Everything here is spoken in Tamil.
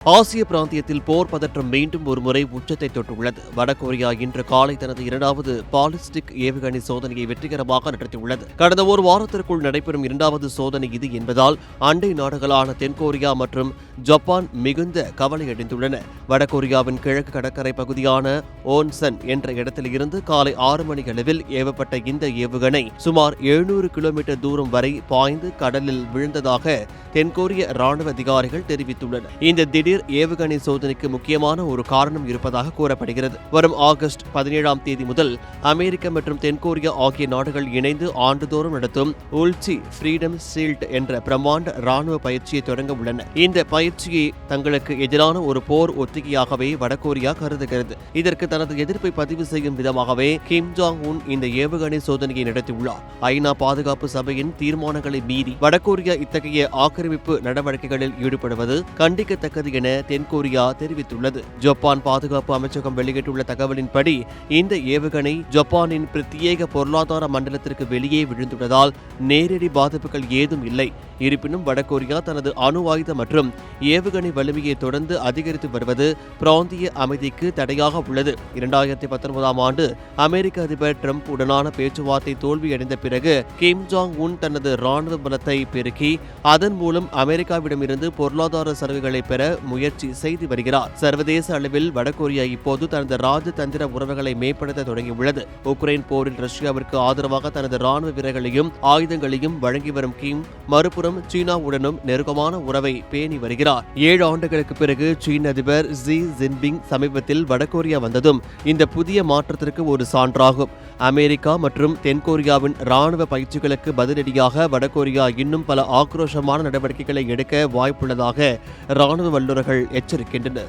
ஆசிய பிராந்தியத்தில் போர் பதற்றம் மீண்டும் ஒருமுறை உச்சத்தை தொட்டுள்ளது. வடகொரியா இன்று காலை தனது இரண்டாவது பாலிஸ்டிக் ஏவுகணை சோதனையை வெற்றிகரமாக நடத்தியுள்ளது. கடந்த ஒரு வாரத்திற்குள் நடைபெறும் இரண்டாவது சோதனை இது என்பதால் அண்டை நாடுகளான தென்கொரியா மற்றும் ஜப்பான் மிகுந்த கவலையடைந்துள்ளன. வடகொரியாவின் கிழக்கு கடற்கரை பகுதியான ஓன்சன் என்ற இடத்தில் இருந்து காலை 6 மணி அளவில் ஏவப்பட்ட இந்த ஏவுகணை சுமார் 700 கிலோமீட்டர் தூரம் வரை பாய்ந்து கடலில் விழுந்ததாக தென்கொரிய ராணுவ அதிகாரிகள் தெரிவித்துள்ளனர். இந்த திடீர் ஏவுகணை சோதனைக்கு முக்கியமான ஒரு காரணம் இருப்பதாக கூறப்படுகிறது. வரும் ஆகஸ்ட் 17ஆம் தேதி முதல் அமெரிக்கா மற்றும் தென்கொரியா ஆகிய நாடுகள் இணைந்து ஆண்டுதோறும் நடத்தும் உல்சி ஃப்ரீடம் ஷீல்ட் என்ற பிரம்மாண்ட ராணுவ பயிற்சியை தொடங்க உள்ளன. இந்த பயிற்சியை தங்களுக்கு எதிரான ஒரு போர் ஒத்திகையாகவே வடகொரியா கருதுகிறது. இதற்கு தனது எதிர்ப்பை பதிவு செய்யும் விதமாகவே கிம் ஜாங் உன் இந்த ஏவுகணை சோதனையை நடத்தியுள்ளார். ஐநா பாதுகாப்பு சபையின் தீர்மானங்களை மீறி வடகொரியா இத்தகைய ஆக்கிரமிப்பு நடவடிக்கைகளில் ஈடுபடுவது கண்டிக்கத்தக்கது என தென்கொரியா தெரிவித்துள்ளது. ஜப்பான் பாதுகாப்பு அமைச்சகம் வெளியிட்டுள்ள தகவலின்படி இந்த ஏவுகணை ஜப்பானின் பிரத்யேக பொருளாதார மண்டலத்திற்கு வெளியே விழுந்துள்ளதால் நேரடி பாதிப்புகள் ஏதும் இல்லை. இருப்பினும் வடகொரியா தனது அணு ஆயுத மற்றும் ஏவுகணை வலிமையை தொடர்ந்து அதிகரித்து வருவது பிராந்திய அமைதிக்கு தடையாக உள்ளது. 2019ஆம் ஆண்டு அமெரிக்க அதிபர் டிரம்ப் உடனான பேச்சுவார்த்தை தோல்வியடைந்த பிறகு கிம் ஜாங் உன் தனது ராணுவ பலத்தை பெருக்கி அதன் மூலம் அமெரிக்காவிடமிருந்து பொருளாதார சலுகைகளை பெற முயற்சி செய்து வருகிறார். சர்வதேச அளவில் வடகொரியா இப்போது தனது ராஜதந்திர உறவுகளை மேம்படுத்த தொடங்கியுள்ளது. உக்ரைன் போரில் ரஷ்யாவிற்கு ஆதரவாக தனது ராணுவ வீரர்களையும் ஆயுதங்களையும் வழங்கி வரும் கிம் மறுபுறம் சீனாவுடனும் நெருக்கமான உறவை பேணி வருகிறார். 7 ஆண்டுகளுக்கு பிறகு சீன அதிபர் ஜி ஜின்பிங் சமீபத்தில் வடகொரியா வந்ததும் இந்த புதிய மாற்றத்திற்கு ஒரு சான்றாகும். அமெரிக்கா மற்றும் தென்கொரியாவின் ராணுவ பயிற்சிகளுக்கு பதிலடியாக வடகொரியா இன்னும் பல ஆக்ரோஷமான நடவடிக்கைகளை எடுக்க வாய்ப்புள்ளதாக ராணுவ வல்லுநர்கள் எச்சரிக்கின்றனர்.